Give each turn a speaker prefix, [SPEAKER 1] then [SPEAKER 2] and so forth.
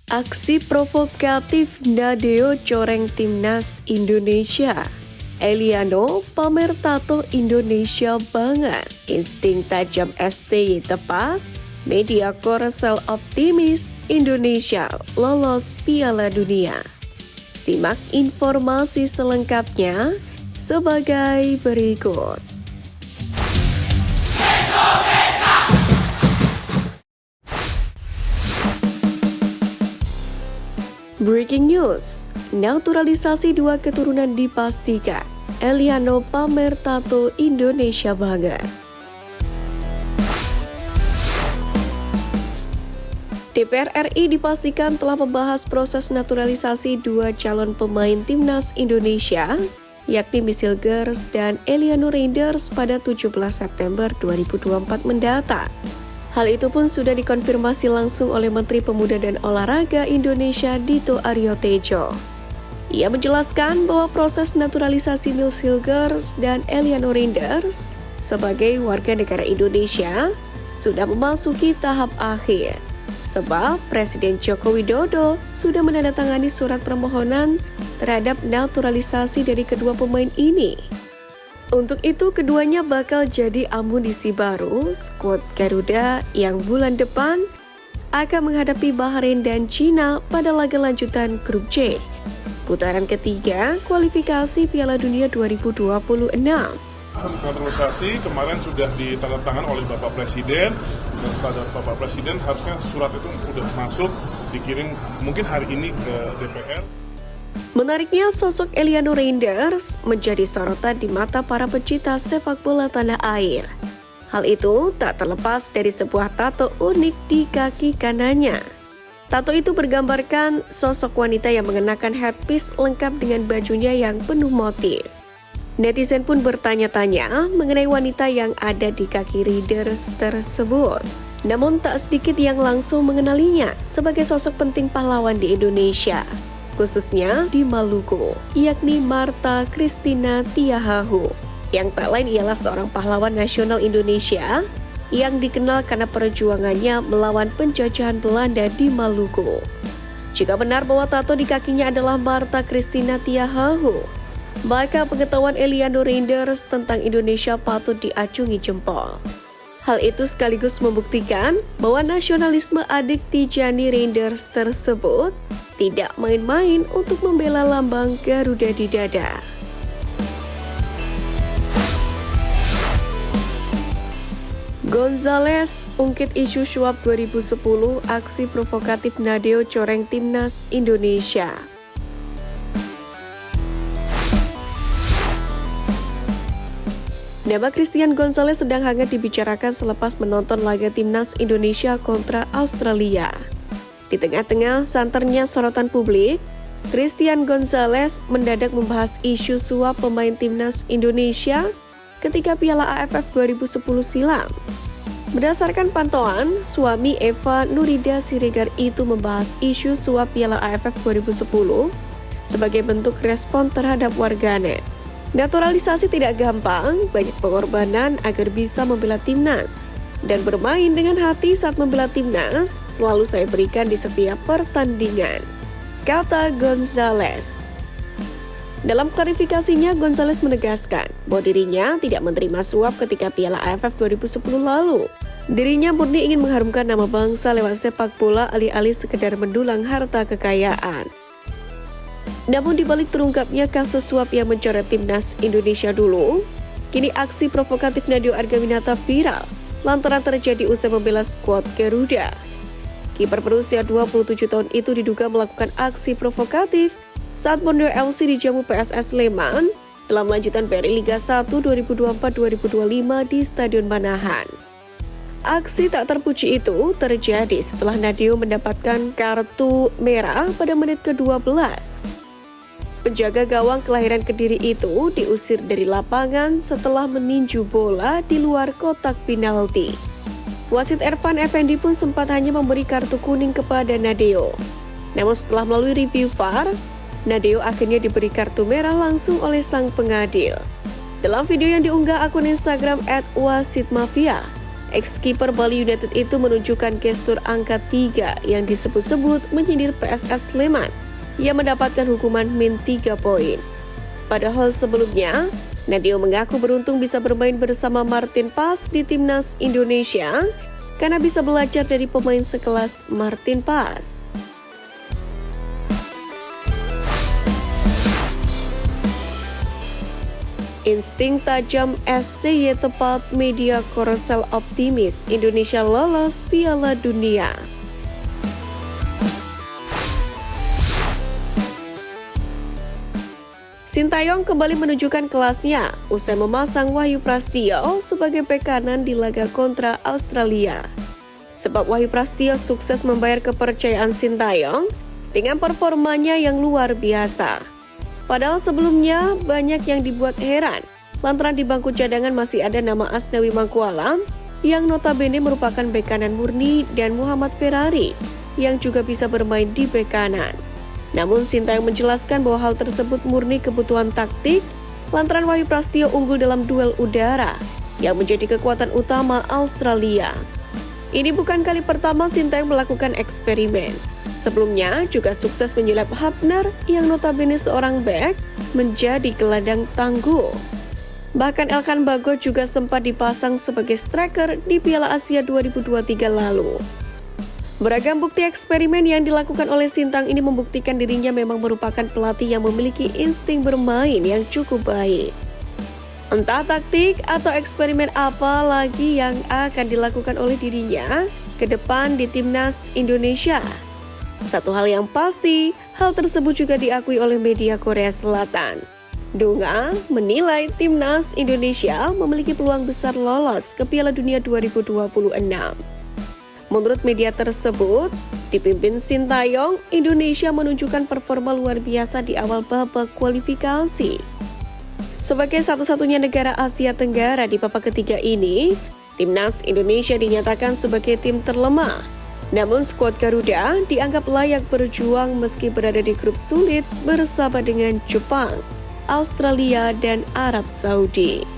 [SPEAKER 1] Aksi provokatif Nadeo coreng timnas Indonesia. Eliano pamer tato Indonesia banget. Insting tajam STY tepat. Media Korsel optimis Indonesia lolos Piala Dunia. Simak informasi selengkapnya sebagai berikut. Breaking news, naturalisasi dua keturunan dipastikan. Eliano pamer tato Indonesia banget. DPR RI dipastikan telah membahas proses naturalisasi dua calon pemain timnas Indonesia, yakni Michelle Gers dan Eliano Reinders pada 17 September 2024 mendatang. Hal itu pun sudah dikonfirmasi langsung oleh Menteri Pemuda dan Olahraga Indonesia Dito Aryo Tejo. Ia menjelaskan bahwa proses naturalisasi Michelle Gers dan Eliano Reinders sebagai warga negara Indonesia sudah memasuki tahap akhir. Sebab Presiden Joko Widodo sudah menandatangani surat permohonan terhadap naturalisasi dari kedua pemain ini. Untuk itu, keduanya bakal jadi amunisi baru skuad Garuda yang bulan depan akan menghadapi Bahrain dan Cina pada laga lanjutan Grup C, putaran ketiga kualifikasi Piala Dunia 2026.
[SPEAKER 2] Naturalisasi kemarin sudah ditandatangani oleh Bapak Presiden, dan setelah Bapak Presiden harusnya surat itu sudah masuk, dikirim mungkin hari ini ke DPR.
[SPEAKER 1] Menariknya, sosok Eliano Reinders menjadi sorotan di mata para pecinta sepak bola tanah air. Hal itu tak terlepas dari sebuah tato unik di kaki kanannya. Tato itu bergambarkan sosok wanita yang mengenakan headpiece lengkap dengan bajunya yang penuh motif. Netizen pun bertanya-tanya mengenai wanita yang ada di kaki Reinders tersebut. Namun tak sedikit yang langsung mengenalinya sebagai sosok penting pahlawan di Indonesia, khususnya di Maluku, yakni Martha Christina Tiahahu, yang tak lain ialah seorang pahlawan nasional Indonesia yang dikenal karena perjuangannya melawan penjajahan Belanda di Maluku. Jika benar bahwa tato di kakinya adalah Martha Christina Tiahahu, maka pengetahuan Eliano Reinders tentang Indonesia patut diacungi jempol. Hal itu sekaligus membuktikan bahwa nasionalisme adik Tijani Reinders tersebut tidak main-main untuk membela lambang Garuda di dada. Gonzales ungkit isu suap 2010, aksi provokatif Nadeo coreng timnas Indonesia. Nama Christian Gonzales sedang hangat dibicarakan selepas menonton laga timnas Indonesia kontra Australia. Di tengah-tengah santernya sorotan publik, Christian Gonzales mendadak membahas isu suap pemain timnas Indonesia ketika Piala AFF 2010 silam. Berdasarkan pantauan, suami Eva Nurida Siregar itu membahas isu suap Piala AFF 2010 sebagai bentuk respon terhadap warganet. Naturalisasi tidak gampang, banyak pengorbanan agar bisa membela timnas. Dan bermain dengan hati saat membela timnas selalu saya berikan di setiap pertandingan, kata Gonzales. Dalam klarifikasinya, Gonzales menegaskan bahwa dirinya tidak menerima suap ketika Piala AFF 2010 lalu. Dirinya murni ingin mengharumkan nama bangsa lewat sepak bola alih-alih sekedar mendulang harta kekayaan. Namun dibalik terungkapnya kasus suap yang mencoret timnas Indonesia dulu, kini aksi provokatif Nadeo Argawinata viral lantaran terjadi usai membela skuad Garuda. Kiper berusia 27 tahun itu diduga melakukan aksi provokatif saat Borneo FC dijamu PSS Sleman dalam lanjutan BRI Liga 1 2024-2025 di Stadion Manahan. Aksi tak terpuji itu terjadi setelah Nadeo mendapatkan kartu merah pada menit ke-12. Penjaga gawang kelahiran Kediri itu diusir dari lapangan setelah meninju bola di luar kotak penalti. Wasit Ervan Effendi pun sempat hanya memberi kartu kuning kepada Nadeo. Namun setelah melalui review VAR, Nadeo akhirnya diberi kartu merah langsung oleh sang pengadil. Dalam video yang diunggah akun Instagram @wasitmafia, Ex-kiper Bali United itu menunjukkan gestur angka 3 yang disebut-sebut menyindir PSS Sleman yang mendapatkan hukuman min 3 poin. Padahal sebelumnya, Nadeo mengaku beruntung bisa bermain bersama Martin Paes di timnas Indonesia karena bisa belajar dari pemain sekelas Martin Paes. Insting tajam STY tepat, media Korsel optimis Indonesia lolos Piala Dunia. Sintayong kembali menunjukkan kelasnya usai memasang Wahyu Prasetyo sebagai bek kanan di laga kontra Australia. Sebab Wahyu Prasetyo sukses membayar kepercayaan Sintayong dengan performanya yang luar biasa. Padahal sebelumnya banyak yang dibuat heran lantaran di bangku cadangan masih ada nama Asnawi Mangkualam yang notabene merupakan bek kanan murni dan Muhammad Ferrari yang juga bisa bermain di bek kanan. Namun Sintayong menjelaskan bahwa hal tersebut murni kebutuhan taktik lantaran Wahyu Prasetyo unggul dalam duel udara yang menjadi kekuatan utama Australia. Ini bukan kali pertama Sintayong melakukan eksperimen. Sebelumnya juga sukses menyulap Hapner yang notabene seorang bek menjadi gelandang tangguh. Bahkan Elkan Bagot juga sempat dipasang sebagai striker di Piala Asia 2023 lalu. Beragam bukti eksperimen yang dilakukan oleh Sintang ini membuktikan dirinya memang merupakan pelatih yang memiliki insting bermain yang cukup baik. Entah taktik atau eksperimen apa lagi yang akan dilakukan oleh dirinya ke depan di timnas Indonesia. Satu hal yang pasti, hal tersebut juga diakui oleh media Korea Selatan. Dunga menilai timnas Indonesia memiliki peluang besar lolos ke Piala Dunia 2026. Menurut media tersebut, dipimpin Sintayong, Indonesia menunjukkan performa luar biasa di awal babak kualifikasi. Sebagai satu-satunya negara Asia Tenggara di babak ketiga ini, timnas Indonesia dinyatakan sebagai tim terlemah. Namun skuad Garuda dianggap layak berjuang meski berada di grup sulit bersama dengan Jepang, Australia, dan Arab Saudi.